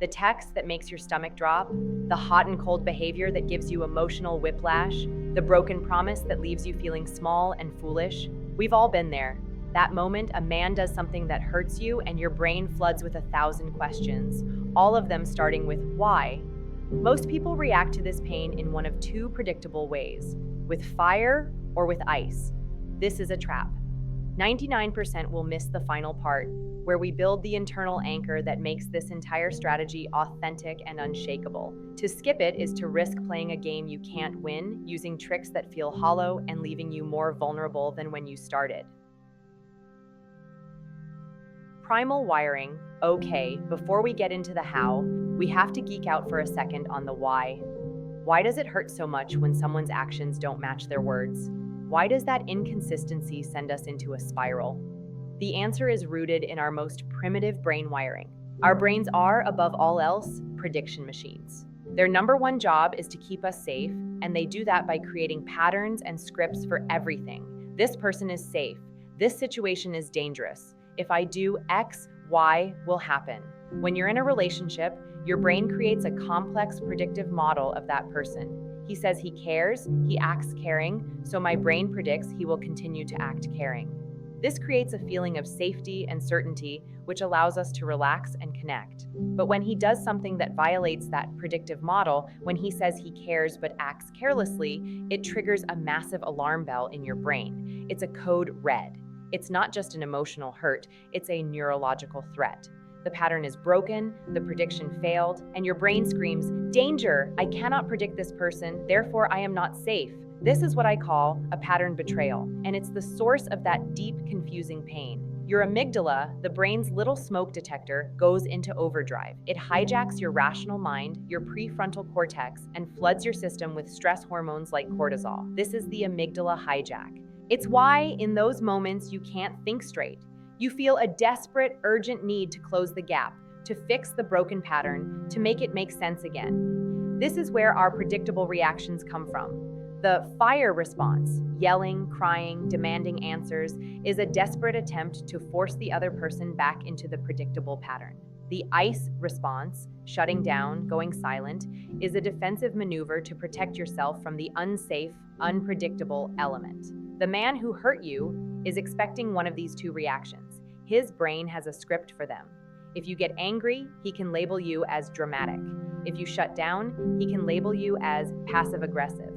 The text that makes your stomach drop, the hot and cold behavior that gives you emotional whiplash, the broken promise that leaves you feeling small and foolish. We've all been there. That moment a man does something that hurts you and your brain floods with 1,000 questions, all of them starting with why. Most people react to this pain in one of two predictable ways, with fire or with ice. This is a trap. 99% will miss the final part, where we build the internal anchor that makes this entire strategy authentic and unshakable. To skip it is to risk playing a game you can't win, using tricks that feel hollow and leaving you more vulnerable than when you started. Primal wiring. Okay, before we get into the how, we have to geek out for a second on the why. Why does it hurt so much when someone's actions don't match their words? Why does that inconsistency send us into a spiral? The answer is rooted in our most primitive brain wiring. Our brains are, above all else, prediction machines. Their number one job is to keep us safe, and they do that by creating patterns and scripts for everything. This person is safe. This situation is dangerous. If I do X, Y will happen. When you're in a relationship, your brain creates a complex predictive model of that person. He says he cares, he acts caring, so my brain predicts he will continue to act caring. This creates a feeling of safety and certainty, which allows us to relax and connect. But when he does something that violates that predictive model, when he says he cares but acts carelessly, it triggers a massive alarm bell in your brain. It's a code red. It's not just an emotional hurt, it's a neurological threat. The pattern is broken, the prediction failed, and your brain screams, "Danger! I cannot predict this person, therefore I am not safe." This is what I call a pattern betrayal, and it's the source of that deep, confusing pain. Your amygdala, the brain's little smoke detector, goes into overdrive. It hijacks your rational mind, your prefrontal cortex, and floods your system with stress hormones like cortisol. This is the amygdala hijack. It's why, in those moments, you can't think straight. You feel a desperate, urgent need to close the gap, to fix the broken pattern, to make it make sense again. This is where our predictable reactions come from. The fire response, yelling, crying, demanding answers, is a desperate attempt to force the other person back into the predictable pattern. The ice response, shutting down, going silent, is a defensive maneuver to protect yourself from the unsafe, unpredictable element. The man who hurt you is expecting one of these two reactions. His brain has a script for them. If you get angry, he can label you as dramatic. If you shut down, he can label you as passive-aggressive.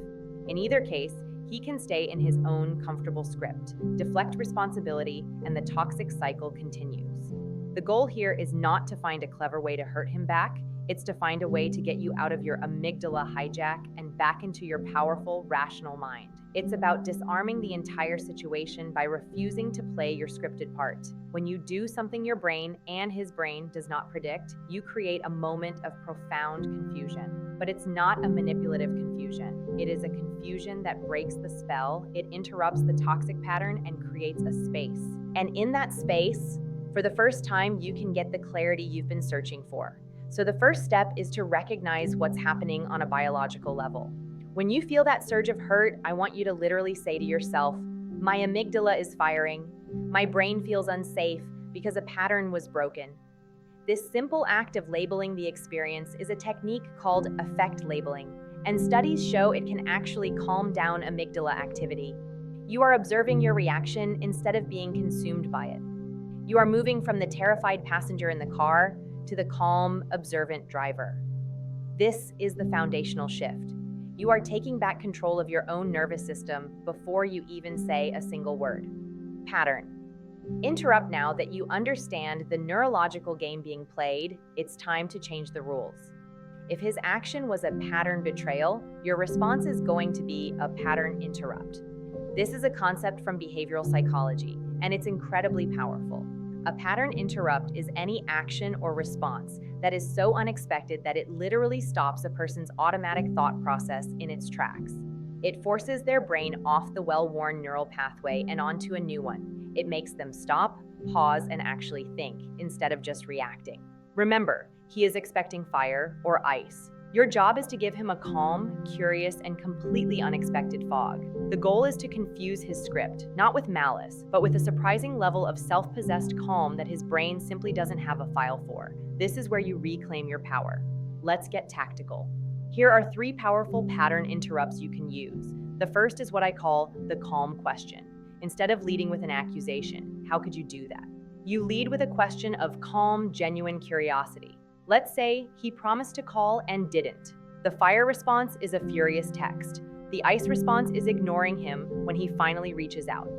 In either case, he can stay in his own comfortable script, deflect responsibility, and the toxic cycle continues. The goal here is not to find a clever way to hurt him back, it's to find a way to get you out of your amygdala hijack and back into your powerful, rational mind. It's about disarming the entire situation by refusing to play your scripted part. When you do something your brain and his brain does not predict, you create a moment of profound confusion. But it's not a manipulative confusion. It is a confusion that breaks the spell, it interrupts the toxic pattern and creates a space. And in that space, for the first time, you can get the clarity you've been searching for. So the first step is to recognize what's happening on a biological level. When you feel that surge of hurt, I want you to literally say to yourself, my amygdala is firing. My brain feels unsafe because a pattern was broken. This simple act of labeling the experience is a technique called affect labeling, and studies show it can actually calm down amygdala activity. You are observing your reaction instead of being consumed by it. You are moving from the terrified passenger in the car to the calm, observant driver. This is the foundational shift. You are taking back control of your own nervous system before you even say a single word. Pattern. Interrupt now that you understand the neurological game being played. It's time to change the rules. If his action was a pattern betrayal, your response is going to be a pattern interrupt. This is a concept from behavioral psychology, and it's incredibly powerful. A pattern interrupt is any action or response that is so unexpected that it literally stops a person's automatic thought process in its tracks. It forces their brain off the well-worn neural pathway and onto a new one. It makes them stop, pause, and actually think, instead of just reacting. Remember, he is expecting fire or ice. Your job is to give him a calm, curious, and completely unexpected fog. The goal is to confuse his script, not with malice, but with a surprising level of self-possessed calm that his brain simply doesn't have a file for. This is where you reclaim your power. Let's get tactical. Here are 3 powerful pattern interrupts you can use. The first is what I call the calm question. Instead of leading with an accusation, how could you do that? You lead with a question of calm, genuine curiosity. Let's say he promised to call and didn't. The fire response is a furious text. The ice response is ignoring him when he finally reaches out.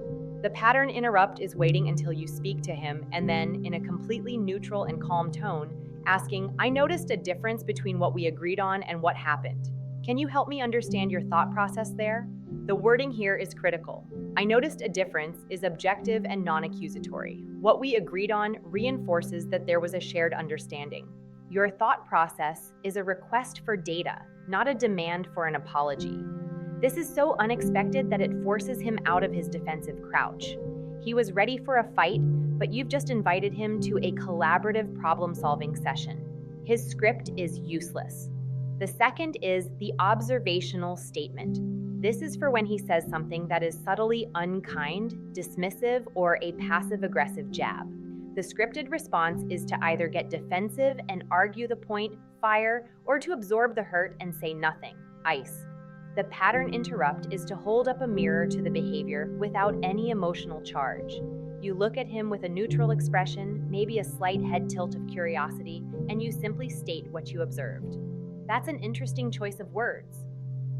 The pattern interrupt is waiting until you speak to him and then, in a completely neutral and calm tone, asking, I noticed a difference between what we agreed on and what happened. Can you help me understand your thought process there? The wording here is critical. I noticed a difference is objective and non-accusatory. What we agreed on reinforces that there was a shared understanding. Your thought process is a request for data, not a demand for an apology. This is so unexpected that it forces him out of his defensive crouch. He was ready for a fight, but you've just invited him to a collaborative problem-solving session. His script is useless. The second is the observational statement. This is for when he says something that is subtly unkind, dismissive, or a passive-aggressive jab. The scripted response is to either get defensive and argue the point, fire, or to absorb the hurt and say nothing, ice. The pattern interrupt is to hold up a mirror to the behavior without any emotional charge. You look at him with a neutral expression, maybe a slight head tilt of curiosity, and you simply state what you observed. That's an interesting choice of words.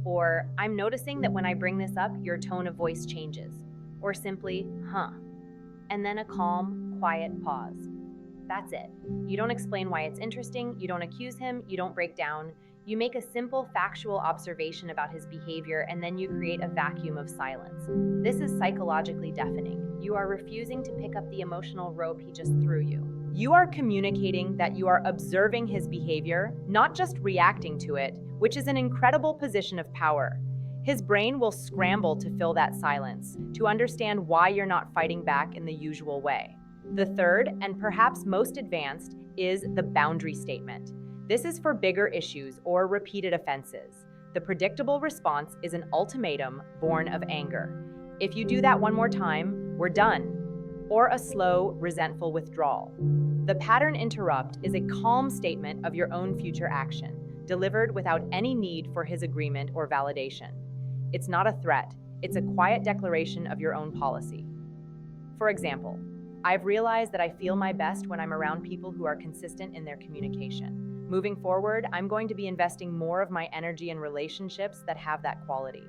Or, I'm noticing that when I bring this up, your tone of voice changes. Or simply, and then a calm, quiet pause. That's it. You don't explain why it's interesting, you don't accuse him, you don't break down. You make a simple factual observation about his behavior and then you create a vacuum of silence. This is psychologically deafening. You are refusing to pick up the emotional rope he just threw you. You are communicating that you are observing his behavior, not just reacting to it, which is an incredible position of power. His brain will scramble to fill that silence, to understand why you're not fighting back in the usual way. The third, and perhaps most advanced, is the boundary statement. This is for bigger issues or repeated offenses. The predictable response is an ultimatum born of anger. If you do that one more time, we're done. Or a slow, resentful withdrawal. The pattern interrupt is a calm statement of your own future action, delivered without any need for his agreement or validation. It's not a threat, it's a quiet declaration of your own policy. For example, I've realized that I feel my best when I'm around people who are consistent in their communication. Moving forward, I'm going to be investing more of my energy in relationships that have that quality.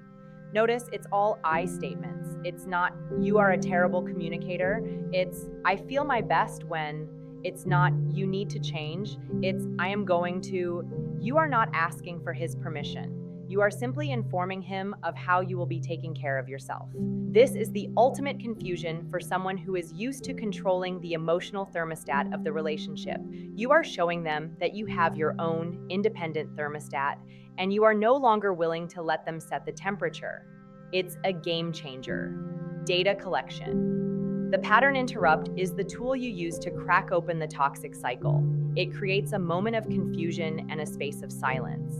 Notice it's all I statements. It's not, you are a terrible communicator. It's, I feel my best when. It's not, you need to change. It's, I am going to. You are not asking for his permission. You are simply informing him of how you will be taking care of yourself. This is the ultimate confusion for someone who is used to controlling the emotional thermostat of the relationship. You are showing them that you have your own independent thermostat, and you are no longer willing to let them set the temperature. It's a game changer. Data collection. The pattern interrupt is the tool you use to crack open the toxic cycle. It creates a moment of confusion and a space of silence.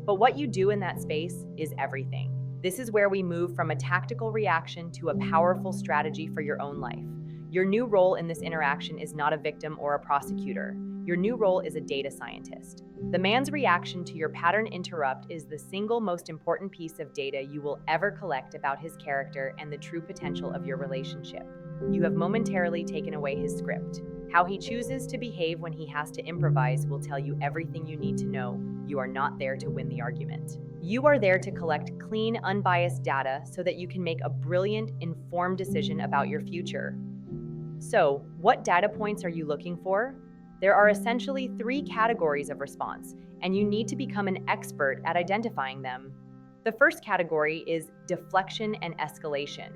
But what you do in that space is everything. This is where we move from a tactical reaction to a powerful strategy for your own life. Your new role in this interaction is not a victim or a prosecutor. Your new role is a data scientist. The man's reaction to your pattern interrupt is the single most important piece of data you will ever collect about his character and the true potential of your relationship. You have momentarily taken away his script. How he chooses to behave when he has to improvise will tell you everything you need to know. You are not there to win the argument. You are there to collect clean, unbiased data so that you can make a brilliant, informed decision about your future. So, what data points are you looking for? There are essentially 3 categories of response, and you need to become an expert at identifying them. The first category is deflection and escalation.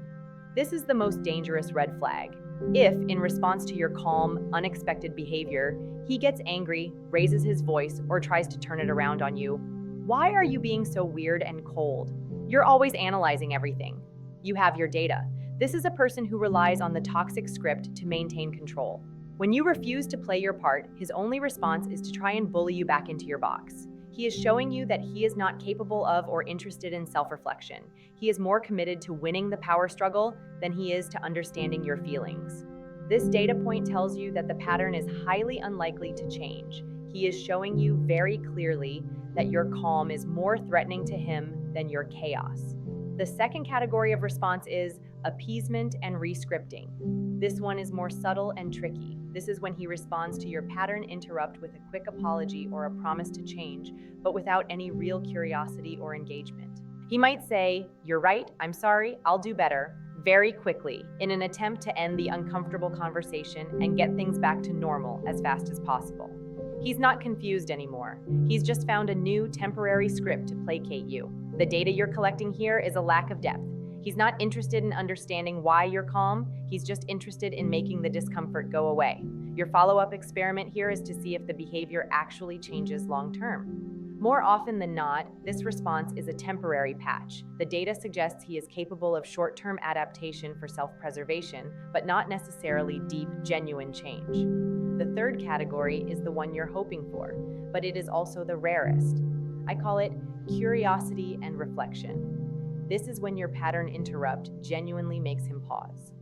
This is the most dangerous red flag. If, in response to your calm, unexpected behavior, he gets angry, raises his voice, or tries to turn it around on you, why are you being so weird and cold? You're always analyzing everything. You have your data. This is a person who relies on the toxic script to maintain control. When you refuse to play your part, his only response is to try and bully you back into your box. He is showing you that he is not capable of or interested in self-reflection. He is more committed to winning the power struggle than he is to understanding your feelings. This data point tells you that the pattern is highly unlikely to change. He is showing you very clearly that your calm is more threatening to him than your chaos. The second category of response is appeasement and rescripting. This one is more subtle and tricky. This is when he responds to your pattern interrupt with a quick apology or a promise to change, but without any real curiosity or engagement. He might say, "You're right, I'm sorry, I'll do better," very quickly, in an attempt to end the uncomfortable conversation and get things back to normal as fast as possible. He's not confused anymore. He's just found a new temporary script to placate you. The data you're collecting here is a lack of depth. He's not interested in understanding why you're calm, he's just interested in making the discomfort go away. Your follow-up experiment here is to see if the behavior actually changes long-term. More often than not, this response is a temporary patch. The data suggests he is capable of short-term adaptation for self-preservation, but not necessarily deep, genuine change. The third category is the one you're hoping for, but it is also the rarest. I call it curiosity and reflection. This is when your pattern interrupt genuinely makes him pause.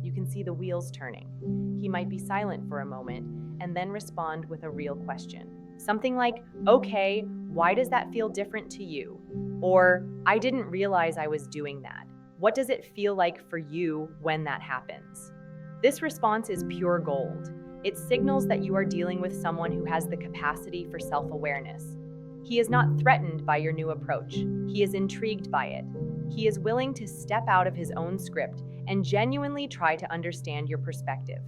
You can see the wheels turning. He might be silent for a moment and then respond with a real question. Something like, "Okay, why does that feel different to you?" Or, "I didn't realize I was doing that. What does it feel like for you when that happens?" This response is pure gold. It signals that you are dealing with someone who has the capacity for self-awareness. He is not threatened by your new approach. He is intrigued by it. He is willing to step out of his own script and genuinely try to understand your perspective.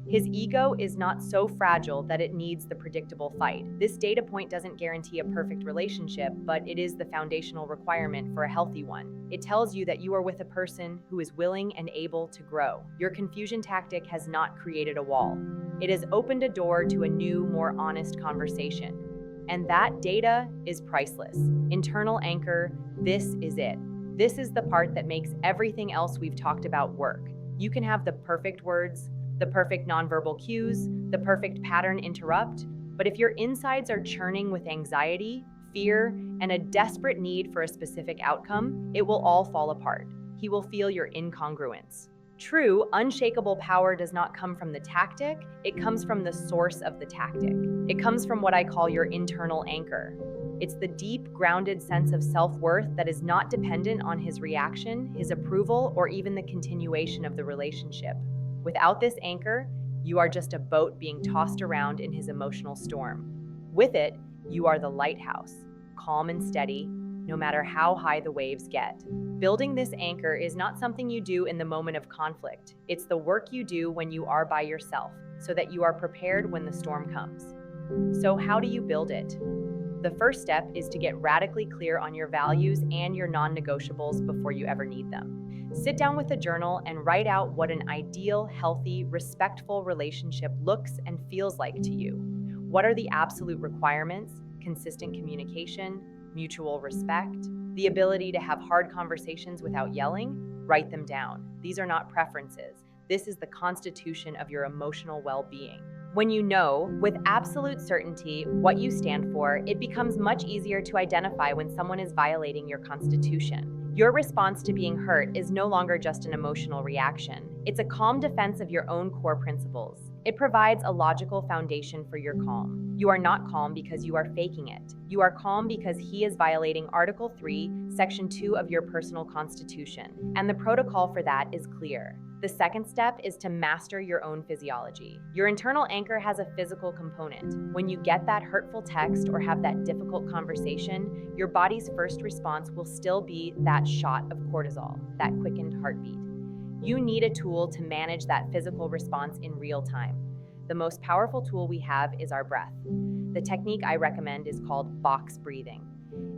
His ego is not so fragile that it needs the predictable fight. This data point doesn't guarantee a perfect relationship, but it is the foundational requirement for a healthy one. It tells you that you are with a person who is willing and able to grow. Your confusion tactic has not created a wall. It has opened a door to a new, more honest conversation. And that data is priceless. Internal anchor, this is it. This is the part that makes everything else we've talked about work. You can have the perfect words, the perfect nonverbal cues, the perfect pattern interrupt, but if your insides are churning with anxiety, fear, and a desperate need for a specific outcome, it will all fall apart. He will feel your incongruence. True, unshakable power does not come from the tactic, it comes from the source of the tactic. It comes from what I call your internal anchor. It's the deep, grounded sense of self-worth that is not dependent on his reaction, his approval, or even the continuation of the relationship. Without this anchor, you are just a boat being tossed around in his emotional storm. With it, you are the lighthouse, calm and steady, no matter how high the waves get. Building this anchor is not something you do in the moment of conflict. It's the work you do when you are by yourself, so that you are prepared when the storm comes. So how do you build it? The first step is to get radically clear on your values and your non-negotiables before you ever need them. Sit down with a journal and write out what an ideal, healthy, respectful relationship looks and feels like to you. What are the absolute requirements? Consistent communication, mutual respect, the ability to have hard conversations without yelling? Write them down. These are not preferences. This is the constitution of your emotional well-being. When you know, with absolute certainty, what you stand for, it becomes much easier to identify when someone is violating your constitution. Your response to being hurt is no longer just an emotional reaction. It's a calm defense of your own core principles. It provides a logical foundation for your calm. You are not calm because you are faking it. You are calm because he is violating Article 3, Section 2 of your personal constitution, and the protocol for that is clear. The second step is to master your own physiology. Your internal anchor has a physical component. When you get that hurtful text or have that difficult conversation, your body's first response will still be that shot of cortisol, that quickened heartbeat. You need a tool to manage that physical response in real time. The most powerful tool we have is our breath. The technique I recommend is called box breathing.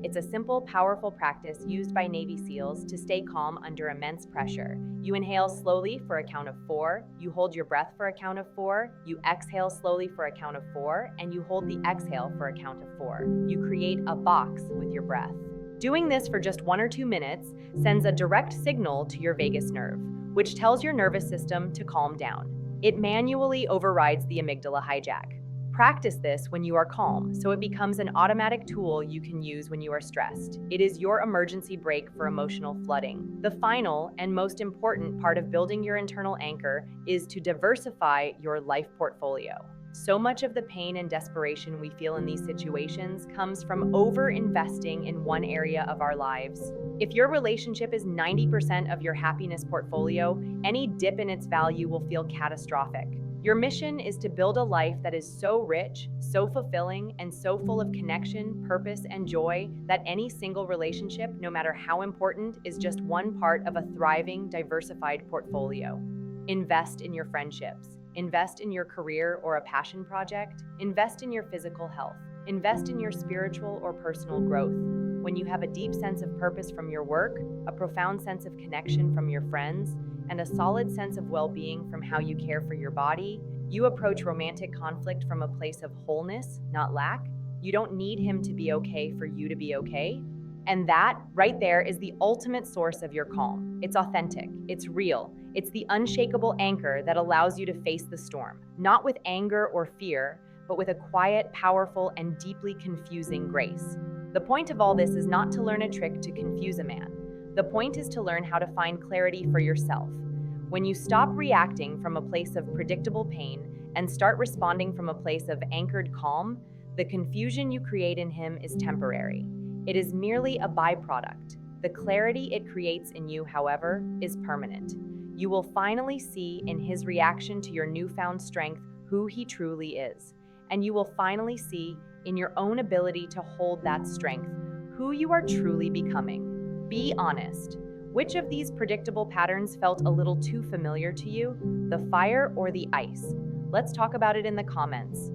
It's a simple, powerful practice used by Navy SEALs to stay calm under immense pressure. You inhale slowly for a count of 4, you hold your breath for a count of 4, you exhale slowly for a count of 4, and you hold the exhale for a count of 4. You create a box with your breath. Doing this for just 1 or 2 minutes sends a direct signal to your vagus nerve, which tells your nervous system to calm down. It manually overrides the amygdala hijack. Practice this when you are calm, so it becomes an automatic tool you can use when you are stressed. It is your emergency brake for emotional flooding. The final and most important part of building your internal anchor is to diversify your life portfolio. So much of the pain and desperation we feel in these situations comes from over-investing in one area of our lives. If your relationship is 90% of your happiness portfolio, any dip in its value will feel catastrophic. Your mission is to build a life that is so rich, so fulfilling, and so full of connection, purpose, and joy that any single relationship, no matter how important, is just one part of a thriving, diversified portfolio. Invest in your friendships. Invest in your career or a passion project. Invest in your physical health. Invest in your spiritual or personal growth. When you have a deep sense of purpose from your work, a profound sense of connection from your friends, and a solid sense of well-being from how you care for your body, you approach romantic conflict from a place of wholeness, not lack. You don't need him to be okay for you to be okay. And that, right there, is the ultimate source of your calm. It's authentic, it's real, it's the unshakable anchor that allows you to face the storm, not with anger or fear, but with a quiet, powerful, and deeply confusing grace. The point of all this is not to learn a trick to confuse a man. The point is to learn how to find clarity for yourself. When you stop reacting from a place of predictable pain and start responding from a place of anchored calm, the confusion you create in him is temporary. It is merely a byproduct. The clarity it creates in you, however, is permanent. You will finally see in his reaction to your newfound strength who he truly is. And you will finally see in your own ability to hold that strength who you are truly becoming. Be honest. Which of these predictable patterns felt a little too familiar to you? The fire or the ice? Let's talk about it in the comments.